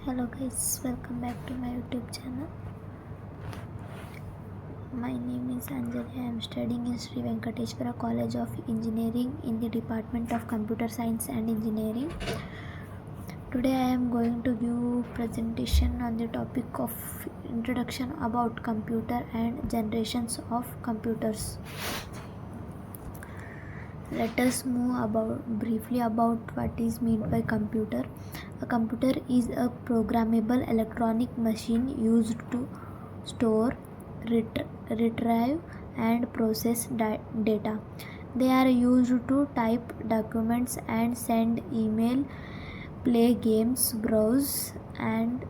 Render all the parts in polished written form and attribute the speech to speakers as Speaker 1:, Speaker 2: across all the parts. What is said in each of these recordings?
Speaker 1: Hello guys, welcome back to my YouTube channel. My name is Anjali. I am studying in Sri Venkateshwara College of Engineering in the Department of Computer Science and Engineering. Today I am going to give presentation on the topic of introduction about computer and generations of computers. Let us move briefly about what is meant by computer. A computer is a programmable electronic machine used to store, retrieve, and process data. They are used to type documents and send email, play games, browse and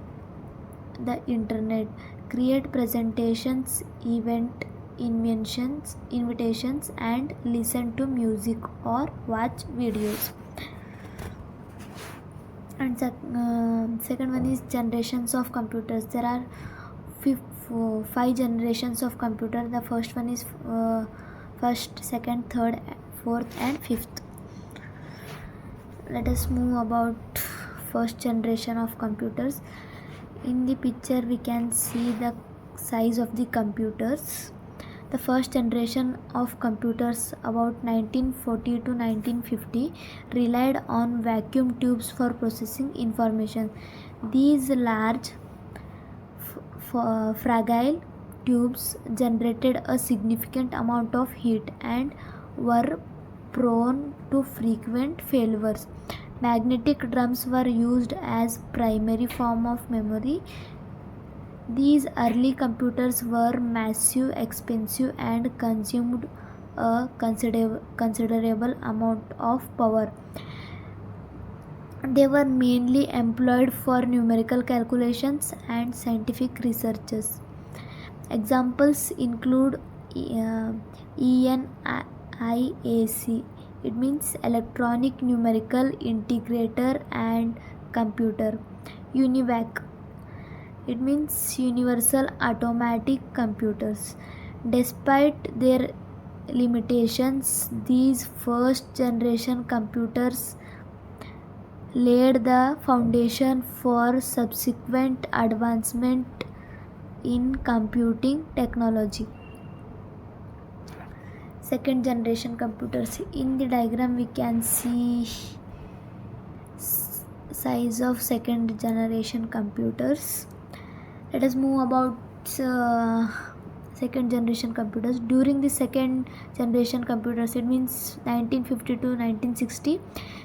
Speaker 1: the internet, create presentations, invitations and listen to music or watch videos. And second one is generations of computers. There are five generations of computer. The first one is first, second, third, fourth and fifth. Let us move about first generation of computers. In the picture we can see the size of the computers. The first generation of computers about 1940 to 1950 relied on vacuum tubes for processing information. These large fragile tubes generated a significant amount of heat and were prone to frequent failures. Magnetic drums were used as primary form of memory. These early computers were massive, expensive and consumed a considerable amount of power. They were mainly employed for numerical calculations and scientific researches. Examples include ENIAC, it means Electronic Numerical Integrator and Computer. UNIVAC, it means Universal Automatic Computers. Despite their limitations, these first generation computers laid the foundation for subsequent advancement in computing technology. Second generation computers. In the diagram we can see size of second generation computers. Let us move about second generation computers. During the second generation computers, it means 1950 to 1960,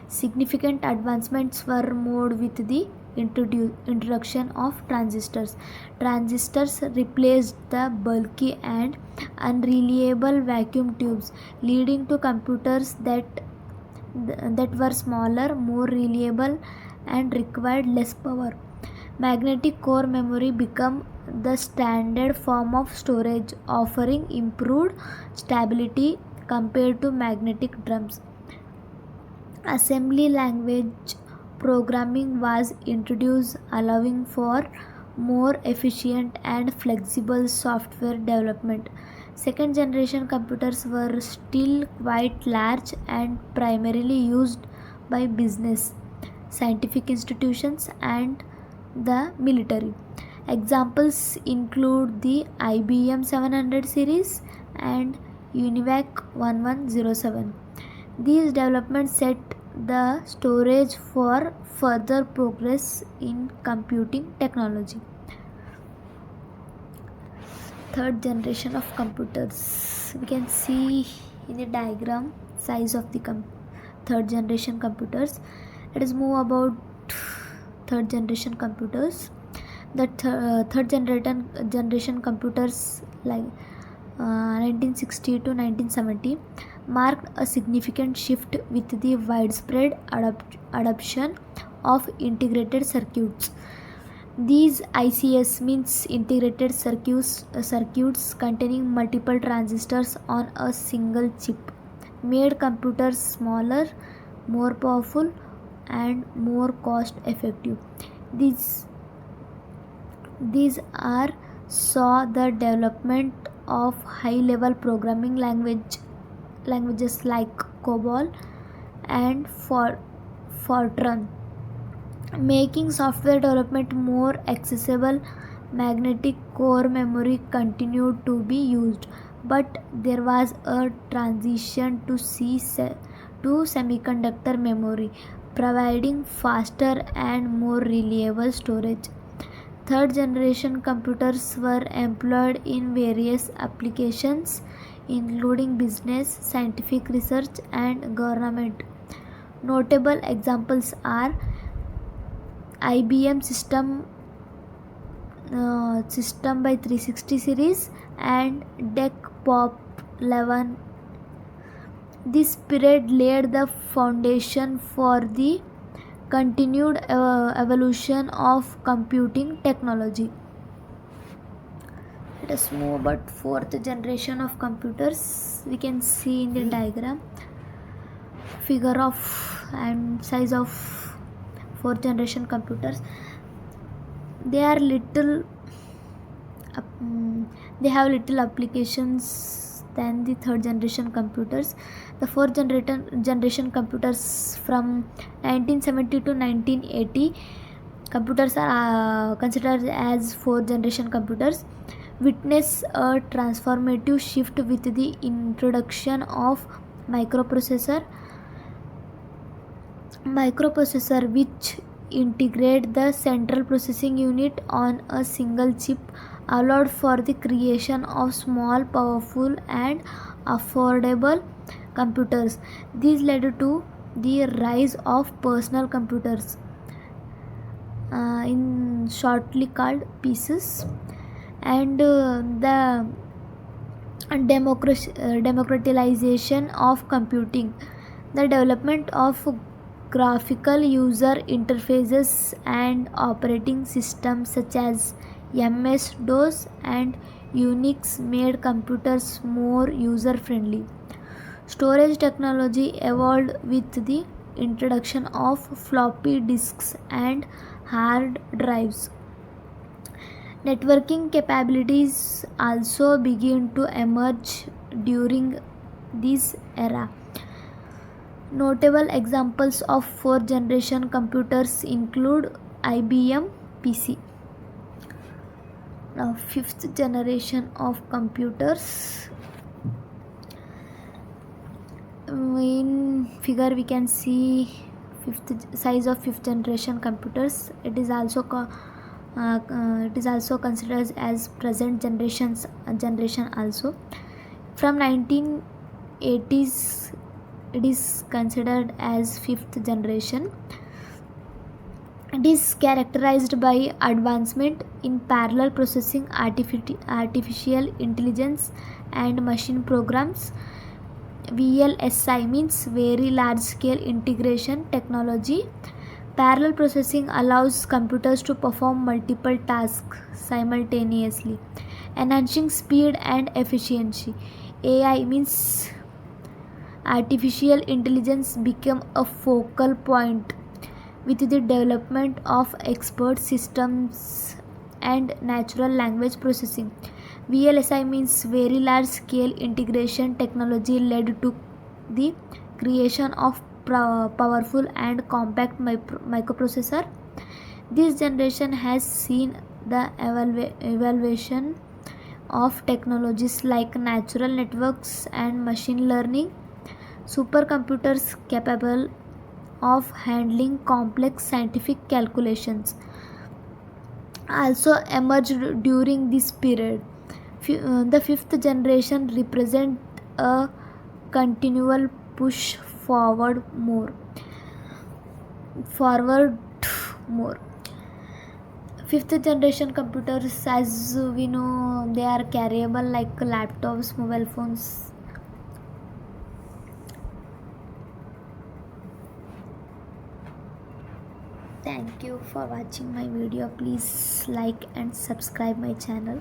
Speaker 1: significant advancements were made with the introduction of transistors. Transistors replaced the bulky and unreliable vacuum tubes, leading to computers that were smaller, more reliable and required less power. Magnetic core memory became the standard form of storage, offering improved stability compared to magnetic drums. Assembly language programming was introduced, allowing for more efficient and flexible software development. Second generation computers were still quite large and primarily used by business, scientific institutions and the military. Examples include the IBM 700 series and UNIVAC 1107. These developments set the stage for further progress in computing technology. Third generation of computers. We can see in the diagram size of the third generation computers. Let us move about third generation computers. The third generation computers, like 1960 to 1970, marked a significant shift with the widespread adoption of integrated circuits. These ICs means integrated circuits containing multiple transistors on a single chip, made computers smaller, more powerful and more cost effective. These are saw the development of high level programming languages like COBOL and Fortran. making software development more accessible. Magnetic core memory continued to be used, but there was a transition to semiconductor memory, providing faster and more reliable storage. Third generation computers were employed in various applications, including business, scientific research, and government. Notable examples are IBM System by 360 series and DEC POP 11. This period laid the foundation for the continued evolution of computing technology. Let us move about fourth generation of computers. We can see in the diagram figure of and size of fourth generation computers. They are they have little applications than the third generation computers. The fourth generation computers from 1970 to 1980 computers are considered as fourth generation computers, witness a transformative shift with the introduction of microprocessor which integrate the central processing unit on a single chip, allowed for the creation of small, powerful and affordable computers. This led to the rise of personal computers, in shortly called PCs, and the democratization of computing. The development of graphical user interfaces and operating systems such as MS-DOS and Unix made computers more user-friendly. Storage technology evolved with the introduction of floppy disks and hard drives. Networking capabilities also began to emerge during this era. Notable examples of fourth generation computers include IBM PC. Now, fifth generation of computers. In figure we can see size of fifth generation computers. It is also considered as present generation also. From 1980s, it is considered as fifth generation. It is characterized by advancement in parallel processing, artificial intelligence and machine programs. VLSI means very large scale integration technology. Parallel processing allows computers to perform multiple tasks simultaneously, enhancing speed and efficiency. AI means artificial intelligence became a focal point with the development of expert systems and natural language processing. VLSI means very large scale integration technology led to the creation of powerful and compact microprocessor. This generation has seen the evaluation of technologies like natural networks and machine learning. Supercomputers capable of handling complex scientific calculations also emerged during this period. The fifth generation represent a continual push forward more. Fifth generation computers, as we know, they are carryable like laptops, mobile phones. Thank you for watching my video. Please like and subscribe my channel.